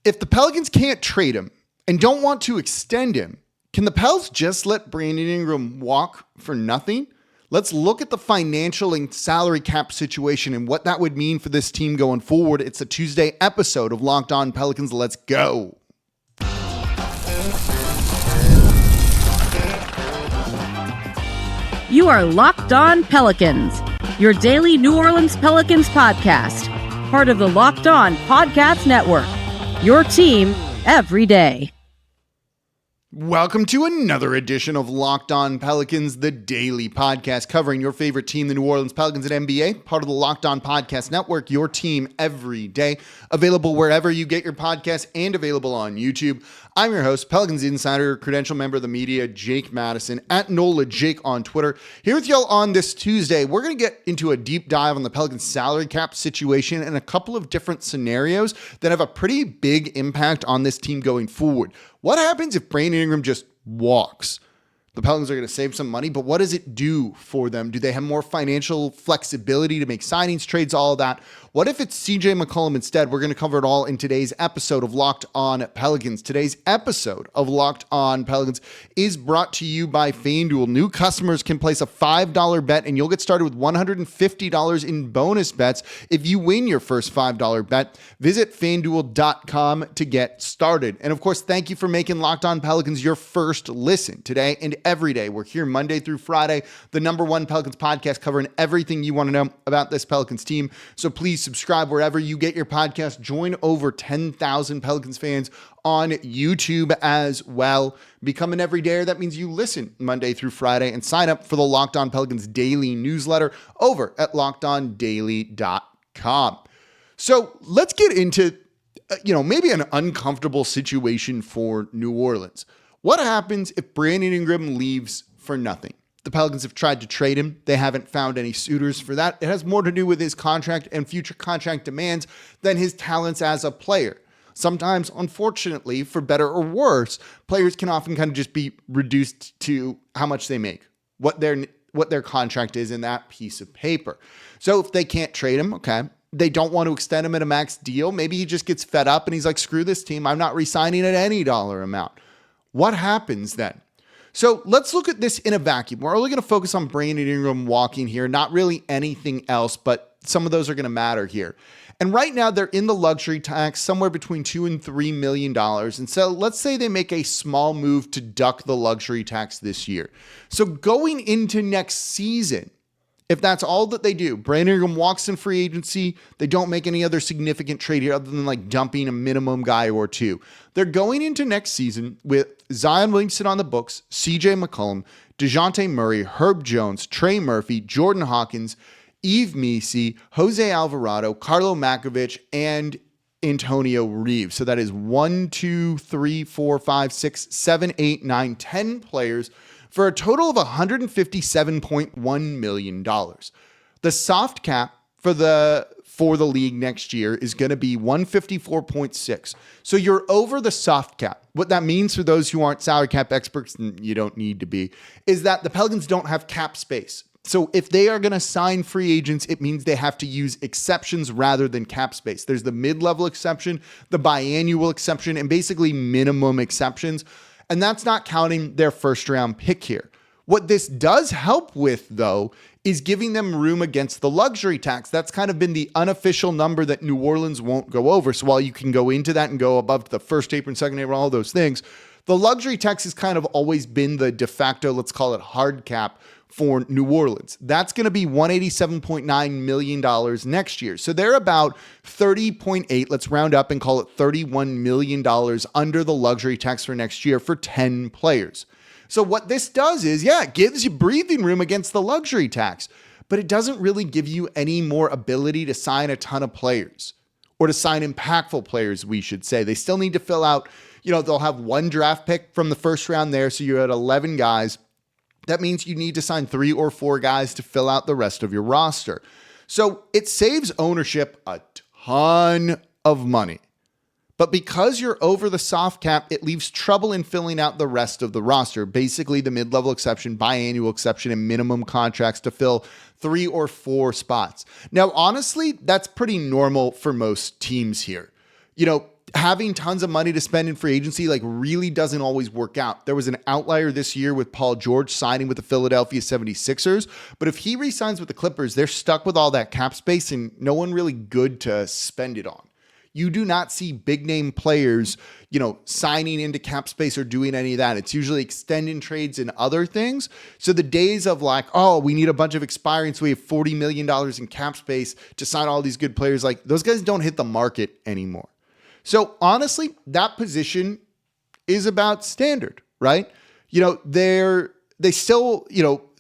If the Pelicans can't trade him and don't want to extend him, can the Pels just let Brandon Ingram walk for nothing? Let's look at the financial and salary cap situation and what that would mean for this team going forward. It's a Tuesday episode of Locked On Pelicans. Let's go. You are Locked On Pelicans, your daily New Orleans Pelicans podcast, part of the Locked On Podcast Network, your team every day. Welcome to another edition of Locked On Pelicans, the daily podcast covering your favorite team, the New Orleans Pelicans at NBA, part of the Locked On Podcast Network, your team every day, available wherever you get your podcasts and available on YouTube. I'm your host, Pelicans Insider, credential member of the media, Jake Madison, at NOLA Jake on Twitter. Here with y'all on this Tuesday, we're going to get into a deep dive on the Pelicans salary cap situation and a couple of different scenarios that have a pretty big impact on this team going forward. What happens if Brandon Ingram just walks? The Pelicans are going to save some money, but what does it do for them? Do they have more financial flexibility to make signings, trades, all of that? What if it's CJ McCollum instead? We're going to cover it all in today's episode of Locked On Pelicans. Today's episode of Locked On Pelicans is brought to you by FanDuel. New customers can place a $5 bet and you'll get started with $150 in bonus bets if you win your first $5 bet. Visit FanDuel.com to get started. And of course, thank you for making Locked On Pelicans your first listen today and every day. We're here Monday through Friday, the #1 Pelicans podcast covering everything you want to know about this Pelicans team. So please subscribe wherever you get your podcast. Join over 10,000 Pelicans fans on YouTube as well. Become an everydayer. That means you listen Monday through Friday and sign up for the Locked On Pelicans daily newsletter over at lockedondaily.com. So let's get into, maybe an uncomfortable situation for New Orleans. What happens if Brandon Ingram leaves for nothing? The Pelicans have tried to trade him. They haven't found any suitors for that. It has more to do with his contract and future contract demands than his talents as a player. Sometimes, unfortunately, for better or worse, players can often kind of just be reduced to how much they make, what their contract is in that piece of paper. So if they can't trade him, okay, they don't want to extend him at a max deal. Maybe he just gets fed up and he's like, screw this team. I'm not re-signing at any dollar amount. What happens then? So let's look at this in a vacuum. We're only going to focus on Brandon Ingram walking here, not really anything else, but some of those are going to matter here. And right now they're in the luxury tax somewhere between $2 and $3 million. And so let's say they make a small move to duck the luxury tax this year. So going into next season, if that's all that they do, Brandon Ingram walks in free agency, they don't make any other significant trade here other than like dumping a minimum guy or two. They're going into next season with Zion Williamson on the books, CJ McCollum, DeJounte Murray, Herb Jones, Trey Murphy, Jordan Hawkins, Yves Missi, Jose Alvarado, Carlo Makovich, and Antonio Reeves. So that is 1, 2, 3, 4, 5, 6, 7, 8, 9, 10 players for a total of $157.1 million. The soft cap for the league next year is going to be 154.6. So you're over the soft cap. What that means for those who aren't salary cap experts, and you don't need to be, is that the Pelicans don't have cap space. So if they are going to sign free agents, it means they have to use exceptions rather than cap space. There's the mid-level exception, the biannual exception, and basically minimum exceptions. And that's not counting their first-round pick here. What this does help with, though, is giving them room against the luxury tax. That's kind of been the unofficial number that New Orleans won't go over. So while you can go into that and go above the first apron, second apron, all those things, the luxury tax has kind of always been the de facto, let's call it hard cap for New Orleans. That's going to be $187.9 million next year. So they're about 30.8, let's round up and call it $31 million under the luxury tax for next year for 10 players. So what this does is, it gives you breathing room against the luxury tax, but it doesn't really give you any more ability to sign a ton of players or to sign impactful players, we should say. They still need to fill out, they'll have one draft pick from the first round there. So you're at 11 guys. That means you need to sign 3 or 4 guys to fill out the rest of your roster. So it saves ownership a ton of money. But because you're over the soft cap, it leaves trouble in filling out the rest of the roster. Basically, the mid-level exception, biannual exception, and minimum contracts to fill 3 or 4 spots. Now, honestly, that's pretty normal for most teams here. having tons of money to spend in free agency like really doesn't always work out. There was an outlier this year with Paul George signing with the Philadelphia 76ers, but if he re-signs with the Clippers, they're stuck with all that cap space and no one really good to spend it on. You do not see big name players, signing into cap space or doing any of that. It's usually extending trades and other things. So the days of like, oh, we need a bunch of expiring, so we have $40 million in cap space to sign all these good players, like those guys don't hit the market anymore. So honestly, that position is about standard, right? They still,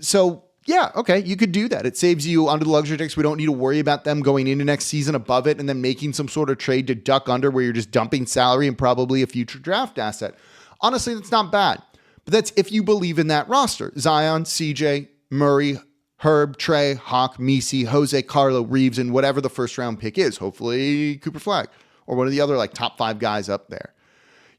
so yeah, okay, you could do that. It saves you under the luxury tax. We don't need to worry about them going into next season above it and then making some sort of trade to duck under where you're just dumping salary and probably a future draft asset. Honestly, that's not bad. But that's if you believe in that roster. Zion, CJ, Murray, Herb, Trey, Hawk, Misi, Jose, Carlo, Reeves, and whatever the first round pick is. Hopefully Cooper Flagg or one of the other like top 5 guys up there.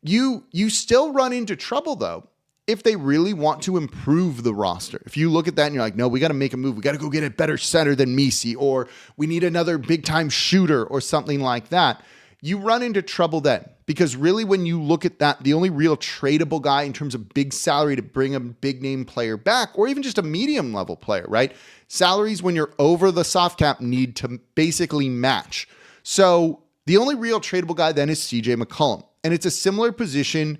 You still run into trouble though if they really want to improve the roster. If you look at that and you're like, no, we got to make a move. We got to go get a better center than Misi, or we need another big time shooter or something like that. You run into trouble then, because really when you look at that, the only real tradable guy in terms of big salary to bring a big name player back, or even just a medium level player, right? Salaries when you're over the soft cap need to basically match. So the only real tradable guy then is CJ McCollum. And it's a similar position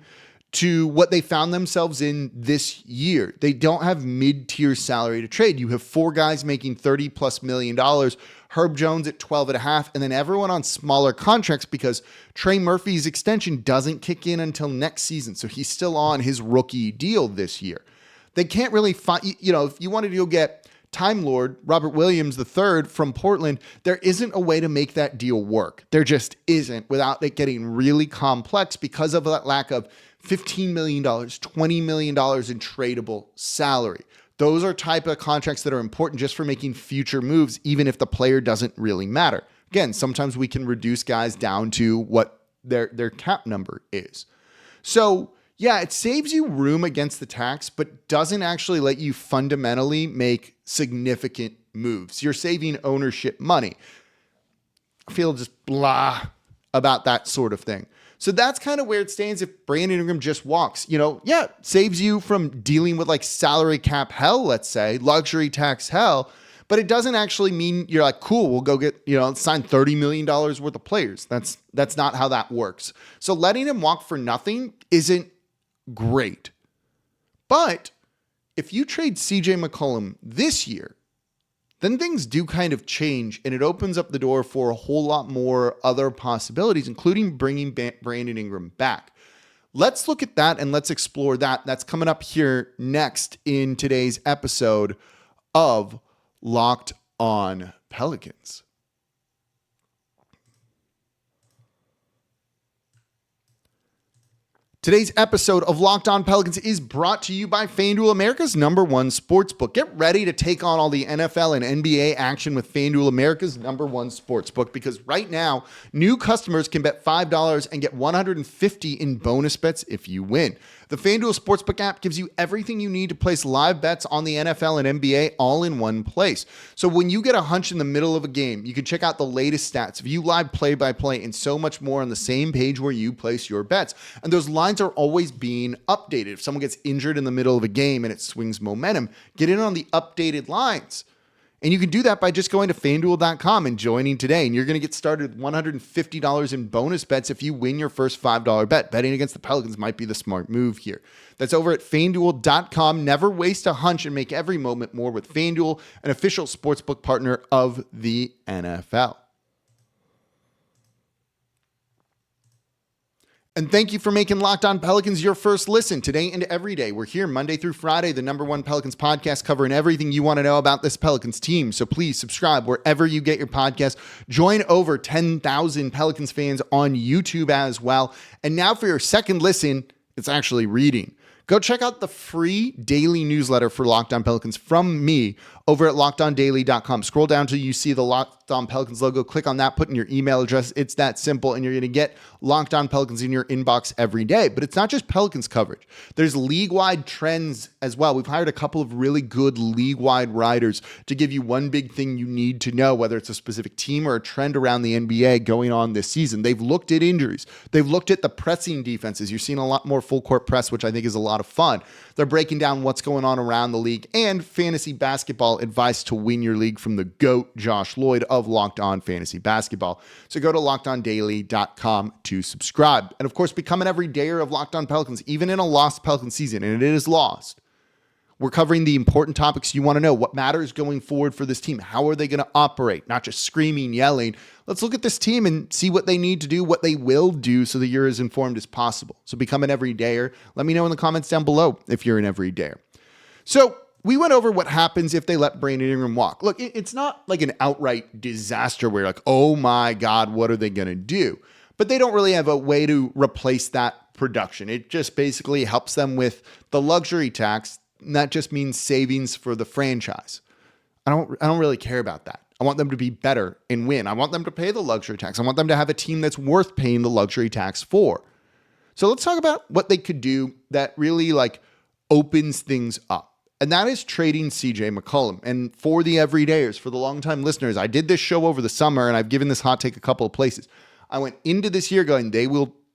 to what they found themselves in this year. They don't have mid-tier salary to trade. You have 4 guys making $30+ million, Herb Jones at 12.5, and then everyone on smaller contracts because Trey Murphy's extension doesn't kick in until next season. So he's still on his rookie deal this year. They can't really find, if you wanted to go get Time Lord Robert Williams III from Portland, there isn't a way to make that deal work. There just isn't, without it getting really complex because of that lack of $15 million, $20 million in tradable salary. Those are type of contracts that are important just for making future moves, even if the player doesn't really matter. Again, sometimes we can reduce guys down to what their cap number is. So yeah, it saves you room against the tax, but doesn't actually let you fundamentally make significant moves. You're saving ownership money. I feel just blah about that sort of thing. So that's kind of where it stands if Brandon Ingram just walks. Saves you from dealing with like salary cap hell, let's say, luxury tax hell, but it doesn't actually mean you're like, cool, we'll go get, sign $30 million worth of players. That's not how that works. So letting him walk for nothing isn't great. But if you trade CJ McCollum this year, then things do kind of change and it opens up the door for a whole lot more other possibilities, including bringing Brandon Ingram back. Let's look at that and let's explore that. That's coming up here next in today's episode of Locked On Pelicans. Today's episode of Locked On Pelicans is brought to you by FanDuel, America's #1 sportsbook. Get ready to take on all the NFL and NBA action with FanDuel, America's #1 sportsbook, because right now, new customers can bet $5 and get $150 in bonus bets if you win. The FanDuel Sportsbook app gives you everything you need to place live bets on the NFL and NBA all in one place. So when you get a hunch in the middle of a game, you can check out the latest stats, view live play-by-play, and so much more on the same page where you place your bets. And those lines are always being updated. If someone gets injured in the middle of a game and it swings momentum, get in on the updated lines. And you can do that by just going to FanDuel.com and joining today. And you're going to get started with $150 in bonus bets if you win your first $5 bet. Betting against the Pelicans might be the smart move here. That's over at FanDuel.com. Never waste a hunch and make every moment more with FanDuel, an official sportsbook partner of the NFL. And thank you for making Locked On Pelicans your first listen today and every day. We're here Monday through Friday, the #1 Pelicans podcast, covering everything you want to know about this Pelicans team. So please subscribe wherever you get your podcast. Join over 10,000 Pelicans fans on YouTube as well. And now for your second listen, it's actually reading. Go check out the free daily newsletter for Locked On Pelicans from me over at lockedondaily.com. Scroll down till you see the Locked On Pelicans logo. Click on that, put in your email address. It's that simple, and you're going to get Locked On Pelicans in your inbox every day. But it's not just Pelicans coverage. There's league-wide trends as well. We've hired a couple of really good league-wide writers to give you one big thing you need to know, whether it's a specific team or a trend around the NBA going on this season. They've looked at injuries. They've looked at the pressing defenses. You're seeing a lot more full-court press, which I think is a lot of fun. They're breaking down what's going on around the league and fantasy basketball advice to win your league from the GOAT, Josh Lloyd of Locked On Fantasy Basketball. So go to lockedondaily.com to subscribe. And of course, become an everydayer of Locked On Pelicans, even in a lost Pelican season, and it is lost. We're covering the important topics you want to know. What matters going forward for this team? How are they going to operate? Not just screaming, yelling. Let's look at this team and see what they need to do, what they will do so that you're as informed as possible. So become an everydayer. Let me know in the comments down below if you're an everydayer. So we went over what happens if they let Brandon Ingram walk. Look, it's not like an outright disaster where you're like, oh my God, what are they going to do? But they don't really have a way to replace that production. It just basically helps them with the luxury tax. And that just means savings for the franchise. I don't really care about that. I want them to be better and win. I want them to pay the luxury tax. I want them to have a team that's worth paying the luxury tax for. So let's talk about what they could do that really opens things up. And that is trading CJ McCollum. And for the everydayers, for the longtime listeners, I did this show over the summer and I've given this hot take a couple of places. I went into this year going,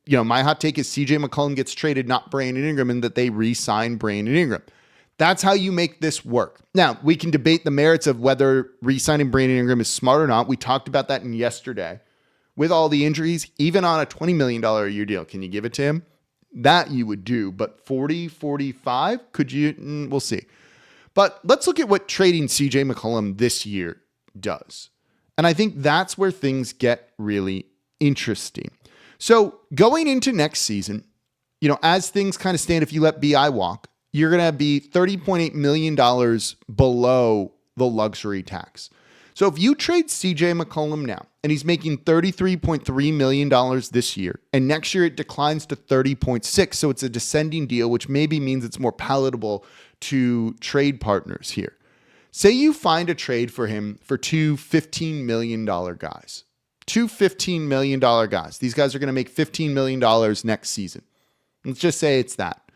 my hot take is CJ McCollum gets traded, not Brandon Ingram, and that they re-sign Brandon Ingram. That's how you make this work. Now, we can debate the merits of whether re-signing Brandon Ingram is smart or not. We talked about that in yesterday. With all the injuries, even on a $20 million a year deal, can you give it to him? That you would do, but 40, 45, could you? We'll see. But let's look at what trading CJ McCollum this year does. And I think that's where things get really interesting. So going into next season, as things kind of stand, if you let BI walk, you're going to be $30.8 million below the luxury tax. So if you trade CJ McCollum now, and he's making $33.3 million this year, and next year it declines to 30.6, so it's a descending deal, which maybe means it's more palatable to trade partners here. Say you find a trade for him for two $15 million guys. Two $15 million guys. These guys are going to make $15 million next season. Let's just say it's that.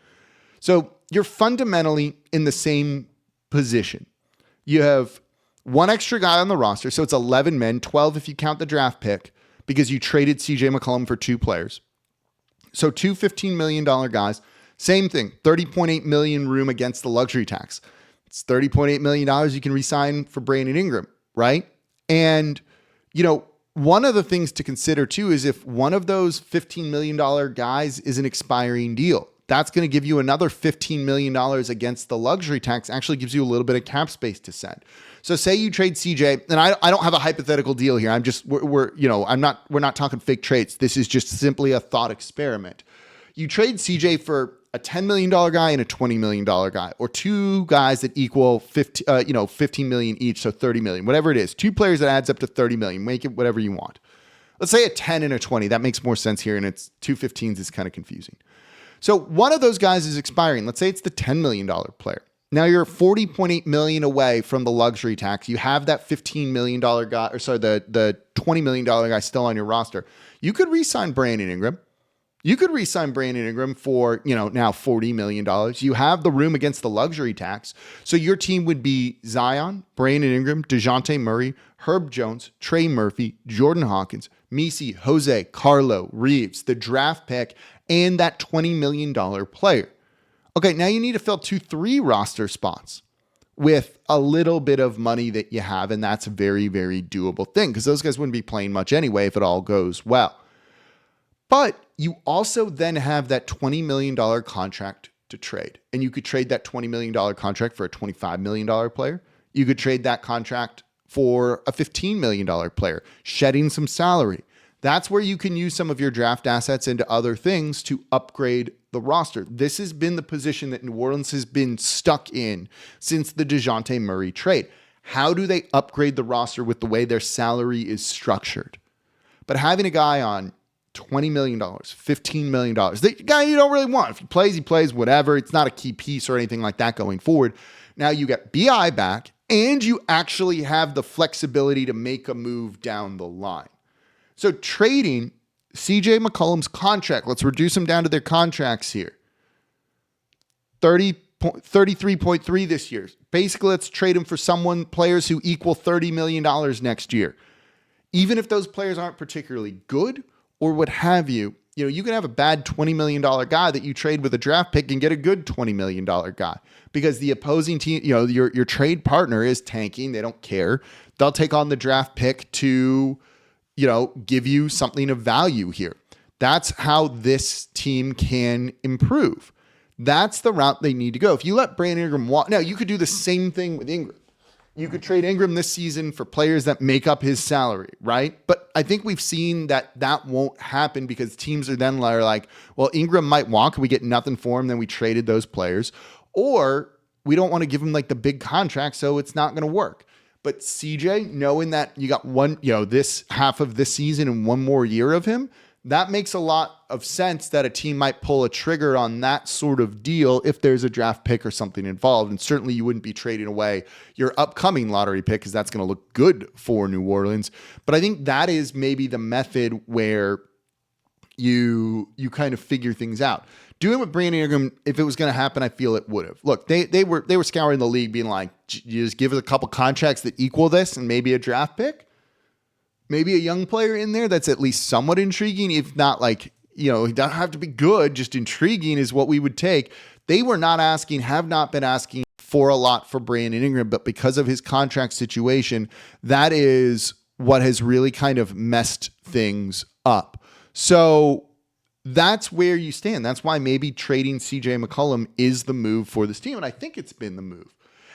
So you're fundamentally in the same position. You have one extra guy on the roster, so it's 11 men, 12 if you count the draft pick, because you traded CJ McCollum for two players. So two $15 million guys, same thing, $30.8 million room against the luxury tax. It's $30.8 million you can re-sign for Brandon Ingram, right? And, one of the things to consider too is if one of those $15 million guys is an expiring deal, that's going to give you another $15 million against the luxury tax, actually gives you a little bit of cap space to send. So say you trade CJ, and I don't have a hypothetical deal here. We're not talking fake trades. This is just simply a thought experiment. You trade CJ for a $10 million guy and a $20 million guy, or two guys that equal 15 million each, so 30 million, whatever it is. Two players that adds up to 30 million. Make it whatever you want. Let's say a 10 and a 20. That makes more sense here, and it's two 15s is kind of confusing. So one of those guys is expiring. Let's say it's the $10 million player. Now you're $40.8 million away from the luxury tax. You have that $15 million guy, the $20 million guy still on your roster. You could re-sign Brandon Ingram. You could re-sign Brandon Ingram for, now $40 million. You have the room against the luxury tax. So your team would be Zion, Brandon Ingram, DeJounte Murray, Herb Jones, Trey Murphy, Jordan Hawkins, Misi, Jose, Carlo, Reeves, the draft pick, and that $20 million player. Okay, now you need to fill 2-3 roster spots with a little bit of money that you have, and that's a very, very doable thing because those guys wouldn't be playing much anyway if it all goes well. But you also then have that $20 million contract to trade, and you could trade that $20 million contract for a $25 million player. You could trade that contract for a $15 million player, shedding some salary. That's where you can use some of your draft assets into other things to upgrade the roster. This has been the position that New Orleans has been stuck in since the DeJounte Murray trade. How do they upgrade the roster with the way their salary is structured? But having a guy on $20 million, $15 million, the guy you don't really want. If he plays, whatever. It's not a key piece or anything like that going forward. Now you get BI back, and you actually have the flexibility to make a move down the line. So trading CJ McCollum's contract, let's reduce them down to their contracts here. 33.3 this year. Basically, let's trade him for players who equal $30 million next year. Even if those players aren't particularly good or what have you, you can have a bad $20 million guy that you trade with a draft pick and get a good $20 million guy because the opposing team, your trade partner is tanking. They don't care. They'll take on the draft pick to, give you something of value here. That's how this team can improve. That's the route they need to go. If you let Brandon Ingram walk, now you could do the same thing with Ingram. You could trade Ingram this season for players that make up his salary, right? But I think we've seen that won't happen because teams are then like, well, Ingram might walk and we get nothing for him. Then we traded those players. Or we don't want to give him like the big contract, so it's not going to work. But CJ, knowing that you got this half of this season and one more year of him, that makes a lot of sense that a team might pull a trigger on that sort of deal if there's a draft pick or something involved. And certainly you wouldn't be trading away your upcoming lottery pick because that's going to look good for New Orleans. But I think that is maybe the method where you kind of figure things out. Doing with Brandon Ingram, if it was going to happen, I feel it would have. Look, they were scouring the league being like, you just give us a couple contracts that equal this and maybe a draft pick. Maybe a young player in there that's at least somewhat intriguing, if not he doesn't have to be good, just intriguing is what we would take. They have not been asking for a lot for Brandon Ingram, but because of his contract situation, that is what has really kind of messed things up. So that's where you stand. That's why maybe trading CJ McCollum is the move for this team. And I think it's been the move.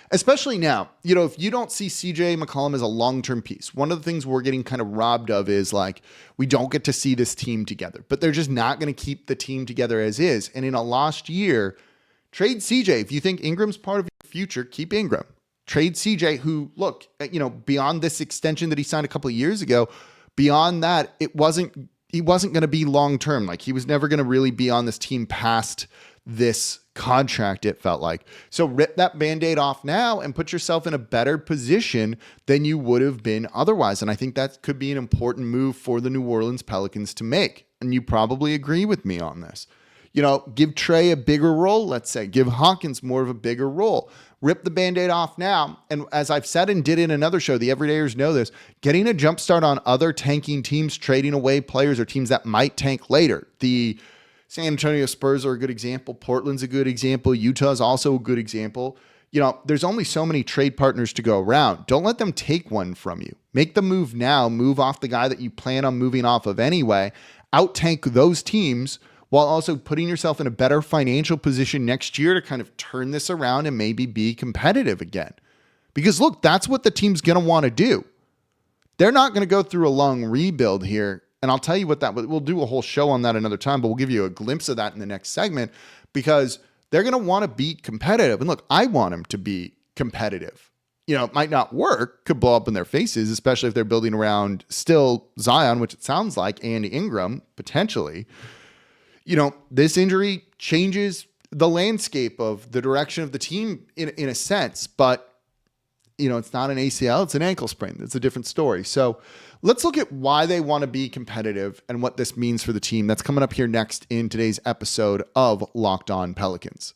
Especially now, if you don't see CJ McCollum as a long-term piece, one of the things we're getting kind of robbed of is we don't get to see this team together, but they're just not going to keep the team together as is. And in a lost year, trade CJ. If you think Ingram's part of your future, keep Ingram. Trade CJ who, look, beyond this extension that he signed a couple of years ago, beyond that, he wasn't going to be long-term. He was never going to really be on this team past this contract, it felt like. So rip that Band-Aid off now and put yourself in a better position than you would have been otherwise. And I think that could be an important move for the New Orleans Pelicans to make. And you probably agree with me on this. Give Trey a bigger role, let's say. Give Hawkins more of a bigger role. Rip the Band-Aid off now. And as I've said and did in another show, the Everydayers know this, getting a jump start on other tanking teams, trading away players or teams that might tank later. The San Antonio Spurs are a good example. Portland's a good example. Utah's also a good example. There's only so many trade partners to go around. Don't let them take one from you. Make the move now. Move off the guy that you plan on moving off of anyway. Out-tank those teams while also putting yourself in a better financial position next year to kind of turn this around and maybe be competitive again. Because look, that's what the team's going to want to do. They're not going to go through a long rebuild here. And I'll tell you we'll do a whole show on that another time, but we'll give you a glimpse of that in the next segment because they're going to want to be competitive. And look, I want them to be competitive. It might not work, could blow up in their faces, especially if they're building around still Zion, which it sounds like, and Ingram, potentially. This injury changes the landscape of the direction of the team in a sense, but it's not an ACL, it's an ankle sprain. It's a different story. So let's look at why they want to be competitive and what this means for the team. That's coming up here next in today's episode of Locked On Pelicans.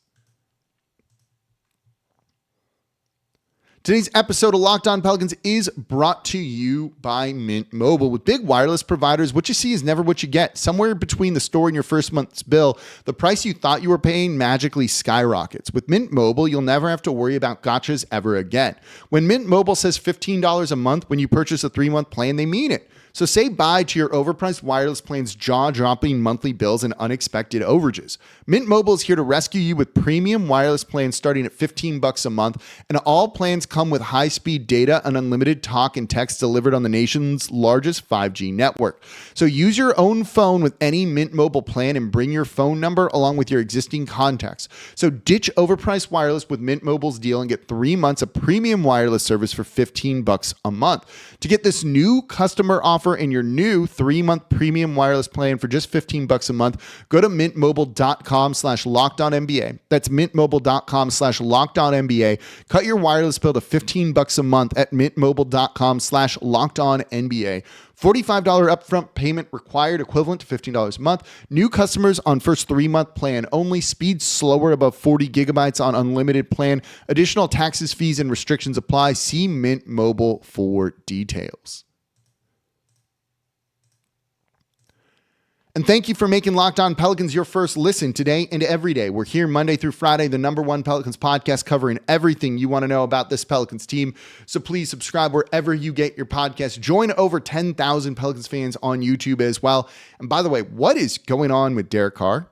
Today's episode of Locked On Pelicans is brought to you by Mint Mobile. With big wireless providers, what you see is never what you get. Somewhere between the store and your first month's bill, the price you thought you were paying magically skyrockets. With Mint Mobile, you'll never have to worry about gotchas ever again. When Mint Mobile says $15 a month when you purchase a 3-month plan, they mean it. So say bye to your overpriced wireless plan's jaw-dropping monthly bills and unexpected overages. Mint Mobile is here to rescue you with premium wireless plans starting at $15 a month, and all plans come with high-speed data and unlimited talk and text delivered on the nation's largest 5G network. So use your own phone with any Mint Mobile plan and bring your phone number along with your existing contacts. So ditch overpriced wireless with Mint Mobile's deal and get 3 months of premium wireless service for $15 a month. To get this new customer offer offer in your new 3-month premium wireless plan for just $15 a month. Go to mintmobile.com/lockedonnba. That's mintmobile.com/lockedonnba. Cut your wireless bill to $15 a month at mintmobile.com/lockedonnba. $45 upfront payment required, equivalent to $15 a month. New customers on first 3-month plan only. Speed slower above 40 gigabytes on unlimited plan. Additional taxes, fees, and restrictions apply. See Mint Mobile for details. And thank you for making Locked On Pelicans your first listen today and every day. We're here Monday through Friday, the #1 Pelicans podcast, covering everything you want to know about this Pelicans team. So please subscribe wherever you get your podcast. Join over 10,000 Pelicans fans on YouTube as well. And by the way, what is going on with Derek Carr?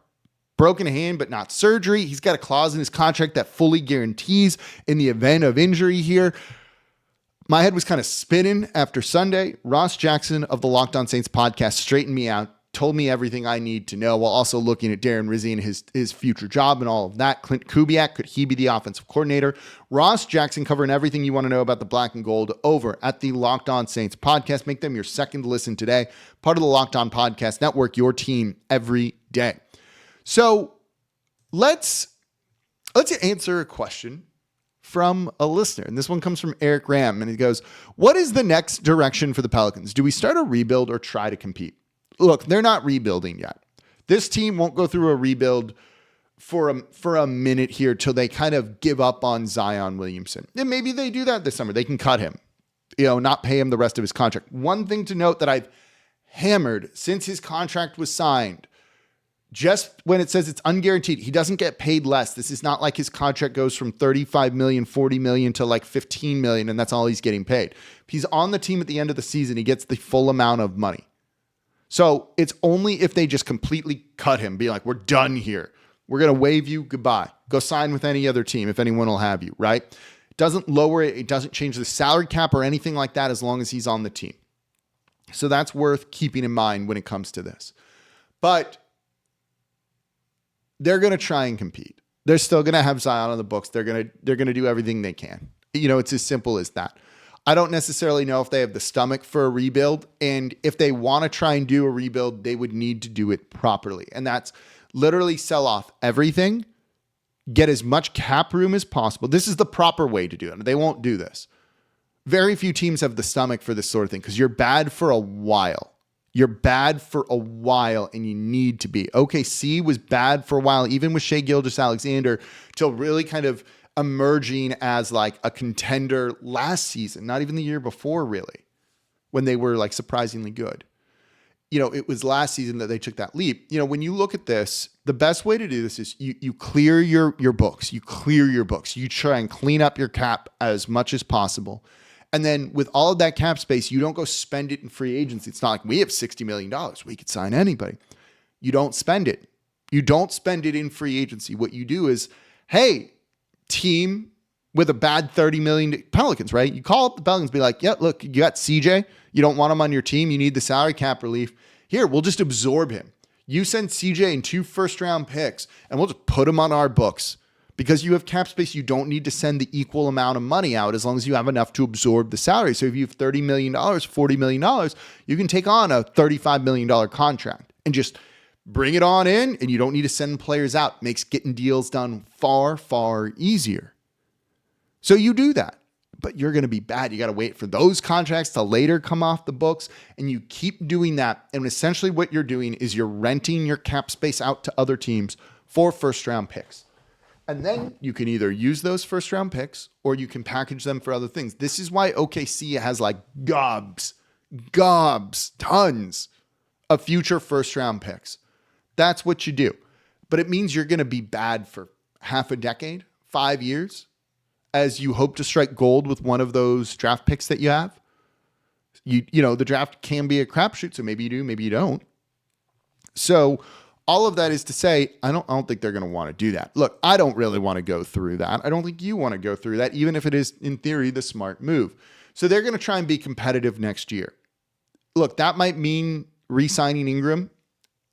Broken hand, but not surgery. He's got a clause in his contract that fully guarantees in the event of injury here. My head was kind of spinning after Sunday. Ross Jackson of the Locked On Saints podcast straightened me out, told me everything I need to know, while also looking at Darren Rizzi and his future job and all of that. Clint Kubiak, could he be the offensive coordinator? Ross Jackson covering everything you want to know about the black and gold over at the Locked On Saints podcast. Make them your second listen today. Part of the Locked On Podcast Network, your team every day. So let's answer a question from a listener. And this one comes from Eric Ram. And he goes, what is the next direction for the Pelicans? Do we start a rebuild or try to compete? Look, they're not rebuilding yet. This team won't go through a rebuild for a minute here till they kind of give up on Zion Williamson. And maybe they do that this summer. They can cut him, not pay him the rest of his contract. One thing to note that I've hammered since his contract was signed, just when it says it's unguaranteed, he doesn't get paid less. This is not like his contract goes from $35 million, $40 million to like $15 million, and that's all he's getting paid. If he's on the team at the end of the season, he gets the full amount of money. So it's only if they just completely cut him, be like, we're done here. We're going to waive you goodbye. Go sign with any other team if anyone will have you, right? It doesn't lower it. It doesn't change the salary cap or anything like that as long as he's on the team. So that's worth keeping in mind when it comes to this. But they're going to try and compete. They're still going to have Zion on the books. They're going to do everything they can. It's as simple as that. I don't necessarily know if they have the stomach for a rebuild. And if they want to try and do a rebuild, they would need to do it properly. And that's literally sell off everything, get as much cap room as possible. This is the proper way to do it. They won't do this. Very few teams have the stomach for this sort of thing because you're bad for a while. You're bad for a while and you need to be. OKC was bad for a while, even with Shai Gilgeous-Alexander, till really kind of emerging as like a contender last season, not even the year before really, when they were like surprisingly good. It was last season that they took that leap. When you look at this, the best way to do this is you clear your books. You clear your books. You try and clean up your cap as much as possible. And then with all of that cap space, you don't go spend it in free agency. It's not like we have $60 million. We could sign anybody. You don't spend it. You don't spend it in free agency. What you do is, hey, team with a bad 30 million Pelicans, right? You call up the Pelicans, be like, yeah, look, you got CJ. You don't want him on your team. You need the salary cap relief. Here, we'll just absorb him. You send CJ and 2 first-round picks, and we'll just put him on our books. Because you have cap space, you don't need to send the equal amount of money out as long as you have enough to absorb the salary. So if you have $30 million, $40 million, you can take on a $35 million contract and just bring it on in, and you don't need to send players out. Makes getting deals done far, far easier. So you do that, but you're going to be bad. You got to wait for those contracts to later come off the books, and you keep doing that. And essentially what you're doing is you're renting your cap space out to other teams for first-round picks. And then you can either use those first-round picks or you can package them for other things. This is why OKC has like gobs, tons of future first-round picks. That's what you do. But it means you're going to be bad for half a decade, 5 years, as you hope to strike gold with one of those draft picks that you have. The draft can be a crapshoot, so maybe you do, maybe you don't. So all of that is to say, I don't think they're going to want to do that. Look, I don't really want to go through that. I don't think you want to go through that, even if it is, in theory, the smart move. So they're going to try and be competitive next year. Look, that might mean re-signing Ingram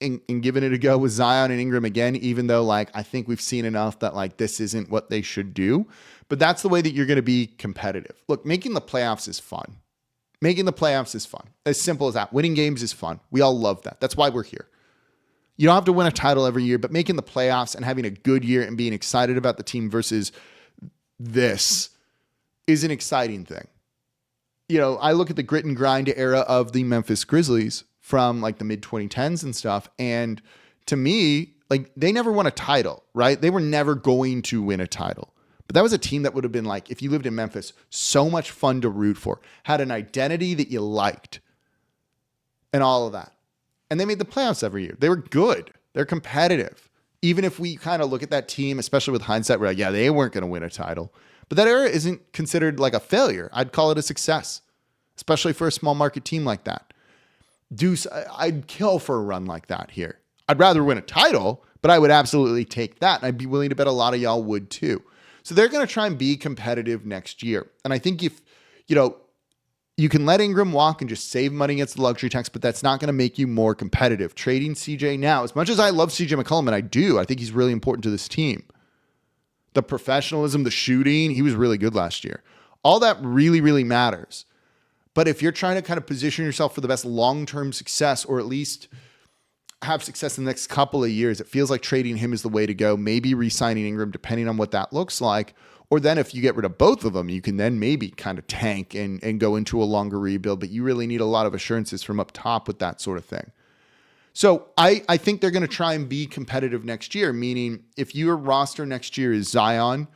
and giving it a go with Zion and Ingram again, even though I think we've seen enough that this isn't what they should do. But that's the way that you're going to be competitive. Look, making the playoffs is fun. Making the playoffs is fun. As simple as that. Winning games is fun. We all love that. That's why we're here. You don't have to win a title every year, but making the playoffs and having a good year and being excited about the team versus this is an exciting thing. You know, I look at the grit and grind era of the Memphis Grizzlies from like the mid 2010s and stuff. And to me, like they never won a title, right? They were never going to win a title. But that was a team that would have been like, if you lived in Memphis, so much fun to root for, had an identity that you liked and all of that. And they made the playoffs every year. They were good. They're competitive. Even if we kind of look at that team, especially with hindsight, we're like, yeah, they weren't going to win a title. But that era isn't considered like a failure. I'd call it a success, especially for a small market team like that. I'd kill for a run like that here. I'd rather win a title, but I would absolutely take that. And I'd be willing to bet a lot of y'all would too. So they're going to try and be competitive next year. And I think if, you can let Ingram walk and just save money against the luxury tax, but that's not going to make you more competitive. Trading CJ now, as much as I love CJ McCollum, and I think he's really important to this team. The professionalism, the shooting, he was really good last year. All that really, really matters. But if you're trying to kind of position yourself for the best long-term success, or at least have success in the next couple of years, it feels like trading him is the way to go. Maybe re-signing Ingram, depending on what that looks like. Or then if you get rid of both of them, you can then maybe kind of tank and go into a longer rebuild. But you really need a lot of assurances from up top with that sort of thing. So I think they're going to try and be competitive next year, meaning if your roster next year is Zion,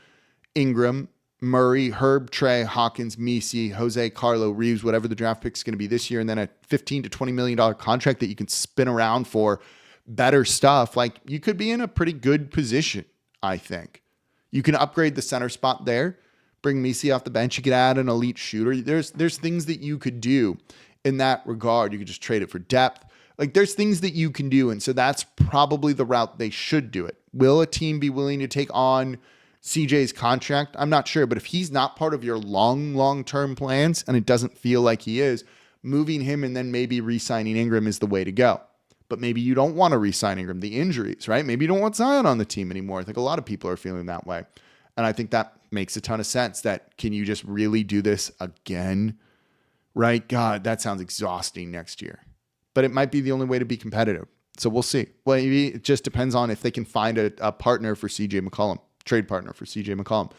Ingram, Murray, Herb, Trey, Hawkins, Misi, Jose, Carlo, Reeves, whatever the draft pick is going to be this year, and then a $15 to $20 million contract that you can spin around for better stuff, like you could be in a pretty good position, I think. You can upgrade the center spot there, bring Misi off the bench. You could add an elite shooter. There's things that you could do in that regard. You could just trade it for depth. Like there's things that you can do. And so that's probably the route they should do it. Will a team be willing to take on CJ's contract? I'm not sure, but if he's not part of your long-term plans, and it doesn't feel like he is, moving him and then maybe re-signing Ingram is the way to go. But maybe you don't want to re-sign Ingram, the injuries, right? Maybe you don't want Zion on the team anymore. I think a lot of people are feeling that way. And I think that makes a ton of sense. That can you just really do this again? Right? God, that sounds exhausting next year. But it might be the only way to be competitive. So we'll see. Well, maybe it just depends on if they can find a partner for CJ McCollum, trade partner for CJ McCollum.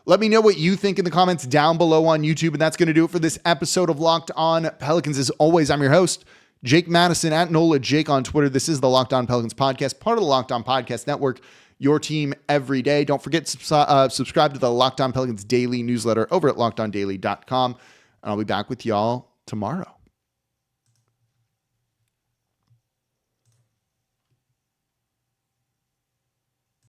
Let me know what you think in the comments down below on YouTube. And that's going to do it for this episode of Locked On Pelicans. As always, I'm your host, Jake Madison, at NOLA Jake on Twitter. This is the Locked On Pelicans podcast, part of the Locked On Podcast Network, your team every day. Don't forget to subscribe to the Locked On Pelicans daily newsletter over at lockedondaily.com. And I'll be back with y'all tomorrow.